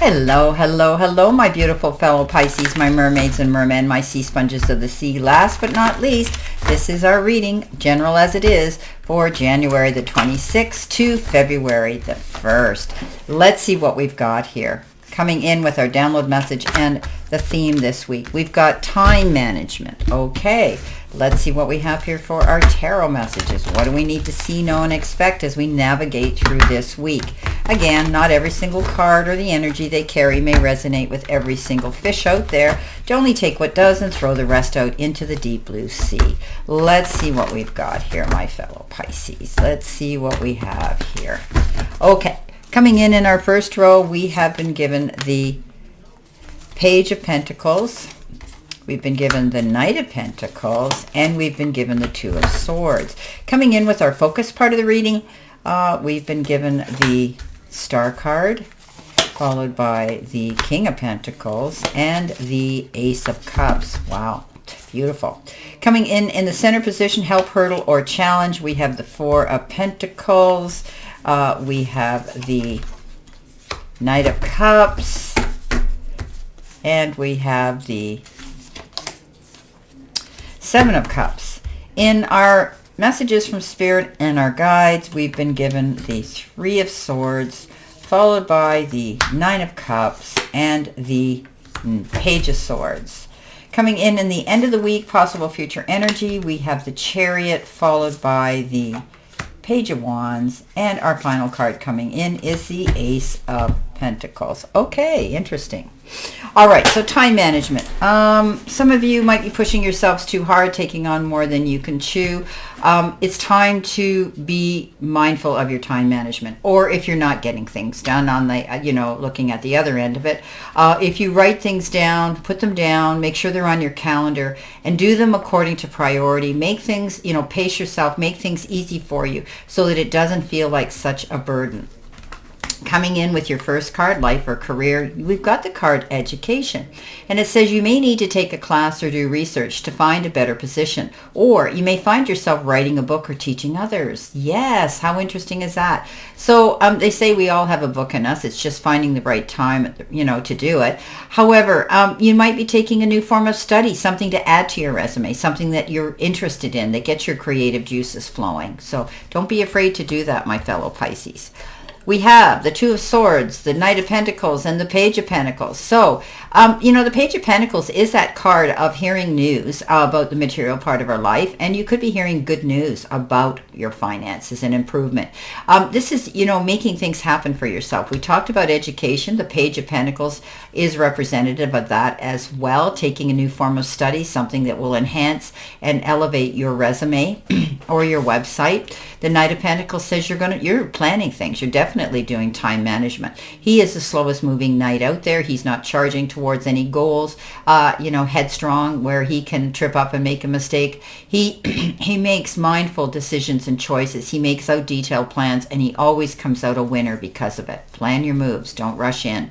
Hello, hello, hello, my beautiful fellow Pisces, my mermaids and mermen, my sea sponges of the sea. Last but not least, this is our reading, general as it is, for January the 26th to February the 1st. Let's see what we've got here. Coming in with our download message and the theme this week. We've got time management. Okay, let's see what we have here for our tarot messages. What do we need to see, know, and expect as we navigate through this week? Again, not every single card or the energy they carry may resonate with every single fish out there. Only take what does and throw the rest out into the deep blue sea. Let's see what we've got here, my fellow Pisces. Let's see what we have here. Okay, coming in our first row, we have been given the Page of Pentacles. We've been given the Knight of Pentacles, and we've been given the Two of Swords. Coming in with our focus part of the reading, we've been given the Star card, followed by the King of Pentacles and the Ace of Cups. Wow, beautiful. Coming in the center position, help, hurdle, or challenge, we have the Four of Pentacles. We have the Knight of Cups, and we have the Seven of Cups. In our messages from Spirit and our guides, we've been given the Three of Swords, followed by the Nine of Cups and the Page of Swords. Coming in the end of the week, possible future energy, we have the Chariot, followed by the Page of Wands, and our final card coming in is the Ace of Pentacles. Okay, interesting. All right, so time management. Some of you might be pushing yourselves too hard, taking on more than you can chew. It's time to be mindful of your time management. Or if you're not getting things done on the, looking at the other end of it, if you write things down, put them down, make sure they're on your calendar, and do them according to priority. Make things, pace yourself, make things easy for you so that it doesn't feel like such a burden. Coming in with your first card, life or career, we've got the card education. And it says you may need to take a class or do research to find a better position. Or you may find yourself writing a book or teaching others. Yes, how interesting is that? So they say we all have a book in us. It's just finding the right time, to do it. However, you might be taking a new form of study, something to add to your resume, something that you're interested in that gets your creative juices flowing. So don't be afraid to do that, my fellow Pisces. We have the Two of Swords, the Knight of Pentacles, and the Page of Pentacles. So, the Page of Pentacles is that card of hearing news about the material part of our life, and you could be hearing good news about your finances and improvement. This is, making things happen for yourself. We talked about education. The Page of Pentacles is representative of that as well, taking a new form of study, something that will enhance and elevate your resume or your website. The Knight of Pentacles says you're planning things. You're definitely doing time management. He is the slowest moving knight out there. He's not charging towards any goals, headstrong, where he can trip up and make a mistake. He makes mindful decisions and choices. He makes out detailed plans, and he always comes out a winner because of it. Plan your moves. Don't rush in.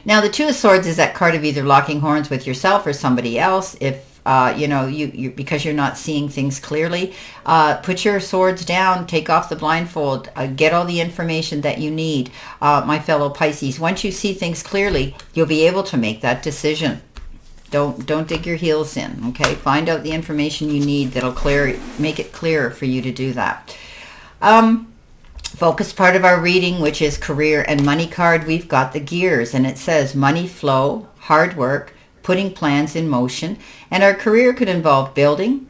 Now, the Two of Swords is that card of either locking horns with yourself or somebody else. If you because you're not seeing things clearly, put your swords down, take off the blindfold, get all the information that you need, my fellow Pisces. Once you see things clearly, you'll be able to make that decision. Don't dig your heels in, okay? Find out the information you need that'll make it clearer for you to do that. Focus part of our reading, which is career and money card, we've got the gears, and it says money flow, hard work, putting plans in motion. And our career could involve building,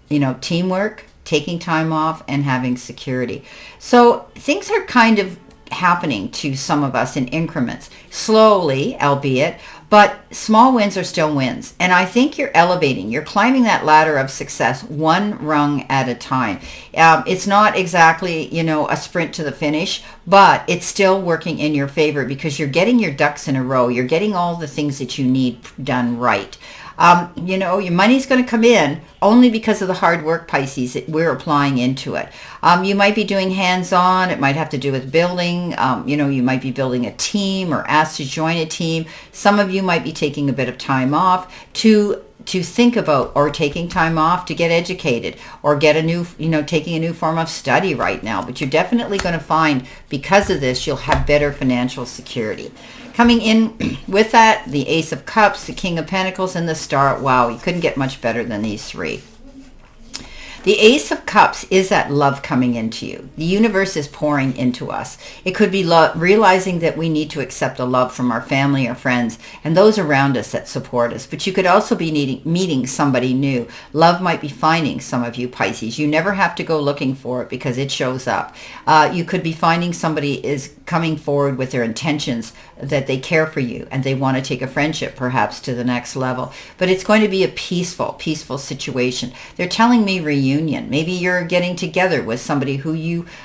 teamwork, taking time off, and having security. So things are kind of happening to some of us in increments, slowly, albeit, but small wins are still wins. And I think you're elevating, you're climbing that ladder of success one rung at a time. It's not exactly, a sprint to the finish, but it's still working in your favor because you're getting your ducks in a row. You're getting all the things that you need done right. Your money's going to come in only because of the hard work, Pisces, that we're applying into it. You might be doing hands-on. It might have to do with building. You might be building a team or asked to join a team. Some of you might be taking a bit of time off to to think about, or taking time off to get educated, or get a new, taking a new form of study right now. But you're definitely going to find, because of this, you'll have better financial security. Coming in with that, the Ace of Cups, the King of Pentacles, and the Star. Wow, you couldn't get much better than these three. The Ace of Cups is that love coming into you. The universe is pouring into us. It could be love, realizing that we need to accept the love from our family or friends and those around us that support us. But you could also be meeting somebody new. Love might be finding some of you, Pisces. You never have to go looking for it because it shows up. You could be finding somebody is coming forward with their intentions that they care for you and they want to take a friendship perhaps to the next level. But it's going to be a peaceful situation. They're telling me reunion. Maybe you're getting together with somebody who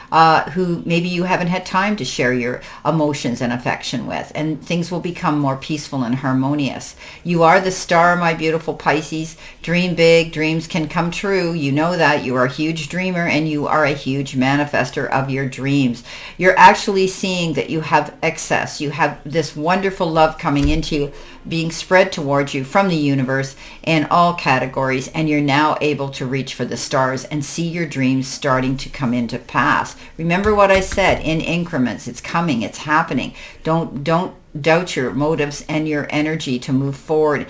maybe you haven't had time to share your emotions and affection with, and things will become more peaceful and harmonious. You are the star, my beautiful Pisces. Dream big. Dreams can come true. You know that. You are a huge dreamer and you are a huge manifester of your dreams. You're actually seeing that you have excess. You have this wonderful love coming into you, being spread towards you from the universe in all categories, and you're now able to reach for the stars and see your dreams starting to come into pass. Remember what I said, in increments. It's coming, it's happening. Don't doubt your motives and your energy to move forward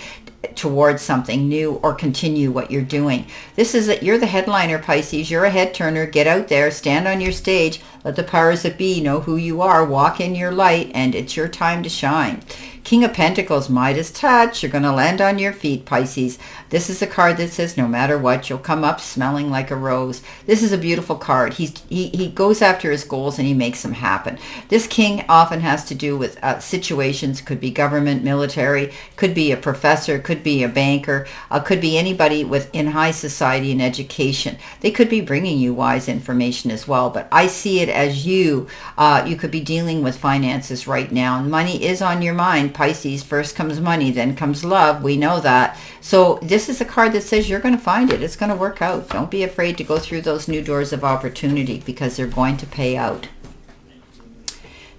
towards something new or continue what you're doing. You're the headliner, Pisces. You're a head turner. Get out there, stand on your stage, let the powers that be know who you are, walk in your light, and it's your time to shine. King of Pentacles, Midas touch. You're going to land on your feet, Pisces. This is a card that says no matter what, you'll come up smelling like a rose. This is a beautiful card. He goes after his goals and he makes them happen. This king often has to do with situations. Could be government, military, could be a professor, could be a banker, could be anybody in high society and education. They could be bringing you wise information as well. But I see it as you could be dealing with finances right now. And money is on your mind, Pisces. First comes money, then comes love. We know that. So this is a card that says you're going to find it. It's going to work out. Don't be afraid to go through those new doors of opportunity because they're going to pay out.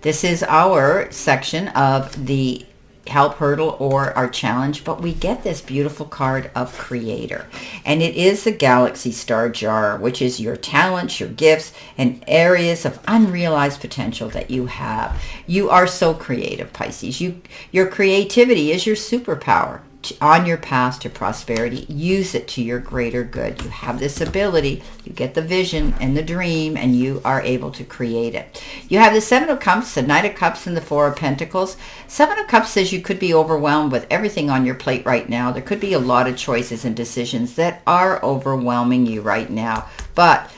This is our section of the help hurdle or our challenge, but we get this beautiful card of Creator, and it is the Galaxy Star Jar, which is your talents, your gifts, and areas of unrealized potential that you have. You are so creative, Pisces. Your creativity is your superpower. On your path to prosperity, use it to your greater good. You have this ability. You get the vision and the dream, and you are able to create it. You have the Seven of Cups, the Knight of Cups, and the Four of Pentacles. Seven of Cups says you could be overwhelmed with everything on your plate right now. There could be a lot of choices and decisions that are overwhelming you right now, but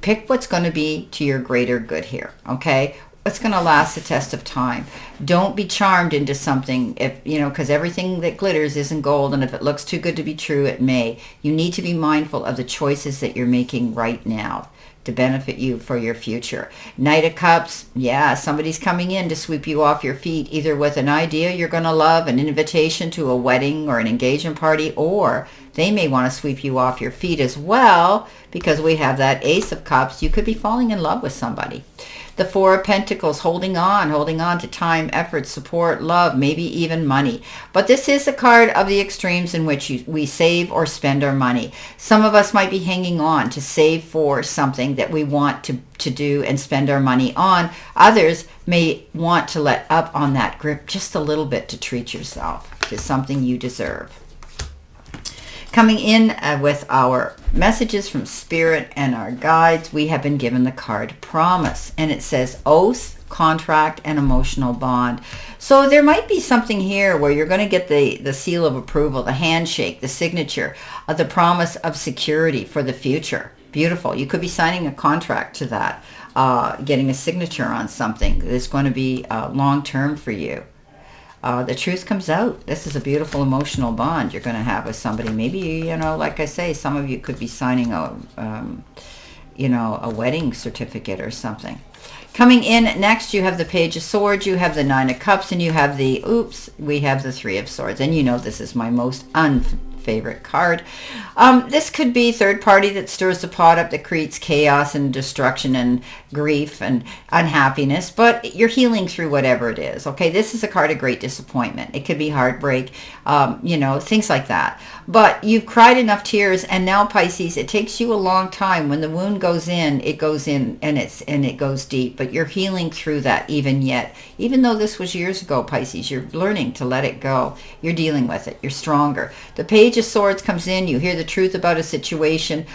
pick what's going to be to your greater good here, okay? It's going to last the test of time. Don't be charmed into something, because everything that glitters isn't gold, and if it looks too good to be true, it may. You need to be mindful of the choices that you're making right now to benefit you for your future. Knight of Cups, yeah, somebody's coming in to sweep you off your feet, either with an idea you're going to love, an invitation to a wedding or an engagement party, or they may want to sweep you off your feet as well, because we have that Ace of Cups. You could be falling in love with somebody. The Four of Pentacles, holding on to time, effort, support, love, maybe even money. But this is a card of the extremes in which we save or spend our money. Some of us might be hanging on to save for something that we want to do and spend our money on. Others may want to let up on that grip just a little bit to treat yourself to something you deserve. Coming in with our messages from Spirit and our guides, we have been given the card Promise, and it says oath, contract, and emotional bond. So there might be something here where you're going to get the seal of approval, the handshake, the signature, the promise of security for the future. Beautiful. You could be signing a contract to that, getting a signature on something that's going to be long-term for you. The truth comes out. This is a beautiful emotional bond you're going to have with somebody. Maybe, like I say, some of you could be signing a wedding certificate or something. Coming in next, you have the Page of Swords, you have the Nine of Cups, and you have we have the Three of Swords. And this is my most favorite card. This could be third party that stirs the pot up, that creates chaos and destruction and grief and unhappiness, but you're healing through whatever it is. Okay, this is a card of great disappointment. It could be heartbreak, things like that. But you've cried enough tears, and now, Pisces, it takes you a long time. When the wound goes in, it goes in, and it goes deep. But you're healing through that even yet. Even though this was years ago, Pisces, you're learning to let it go. You're dealing with it. You're stronger. The Page of Swords comes in. You hear the truth about a situation.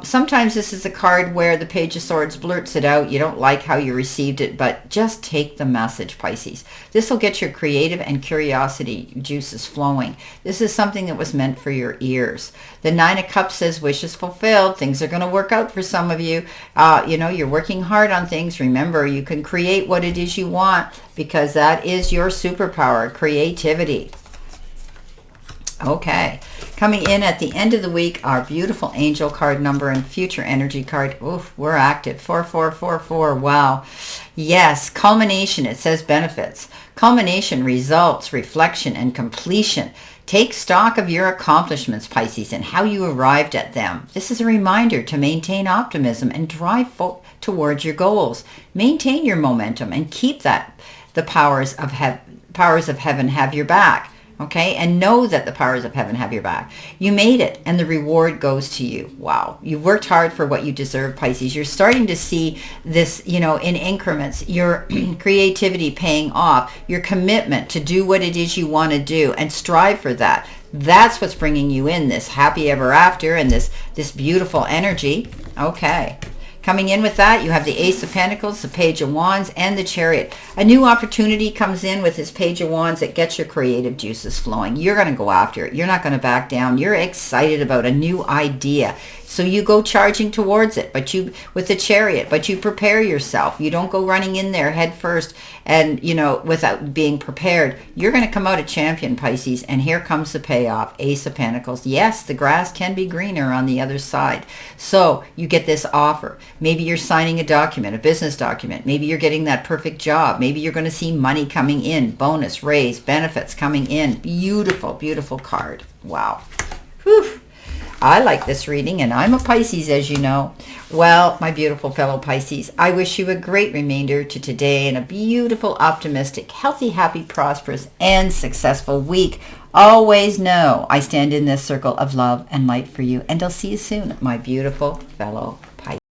Sometimes this is a card where the Page of Swords blurts it out. You don't like how you received it, but just take the message, Pisces. This will get your creative and curiosity juices flowing. This is something that was meant for your ears. The Nine of Cups says wishes fulfilled. Things are going to work out for some of you. You're working hard on things. Remember, you can create what it is you want, because that is your superpower, creativity. Okay, coming in at the end of the week, our beautiful angel card number and future energy card. Oof, we're active. 4444. Wow. Yes, culmination. It says benefits. Culmination, results, reflection, and completion. Take stock of your accomplishments, Pisces, and how you arrived at them. This is a reminder to maintain optimism and drive towards your goals. Maintain your momentum and keep that. The powers of heaven have your back. Okay, and know that the powers of heaven have your back. You made it, and the reward goes to you. Wow, you've worked hard for what you deserve, Pisces. You're starting to see this, in increments, your creativity paying off, your commitment to do what it is you want to do and strive for that. That's what's bringing you in this happy ever after and this beautiful energy. Okay. Coming in with that, you have the Ace of Pentacles, the Page of Wands, and the Chariot. A new opportunity comes in with this Page of Wands that gets your creative juices flowing. You're going to go after it. You're not going to back down. You're excited about a new idea. So you go charging towards it, with the Chariot, but you prepare yourself. You don't go running in there head first and, without being prepared. You're going to come out a champion, Pisces, and here comes the payoff. Ace of Pentacles. Yes, the grass can be greener on the other side. So you get this offer. Maybe you're signing a document, a business document. Maybe you're getting that perfect job. Maybe you're going to see money coming in, bonus, raise, benefits coming in. Beautiful, beautiful card. Wow. Whew. I like this reading, and I'm a Pisces, as you know. Well, my beautiful fellow Pisces, I wish you a great remainder to today and a beautiful, optimistic, healthy, happy, prosperous, and successful week. Always know I stand in this circle of love and light for you, and I'll see you soon, my beautiful fellow Pisces.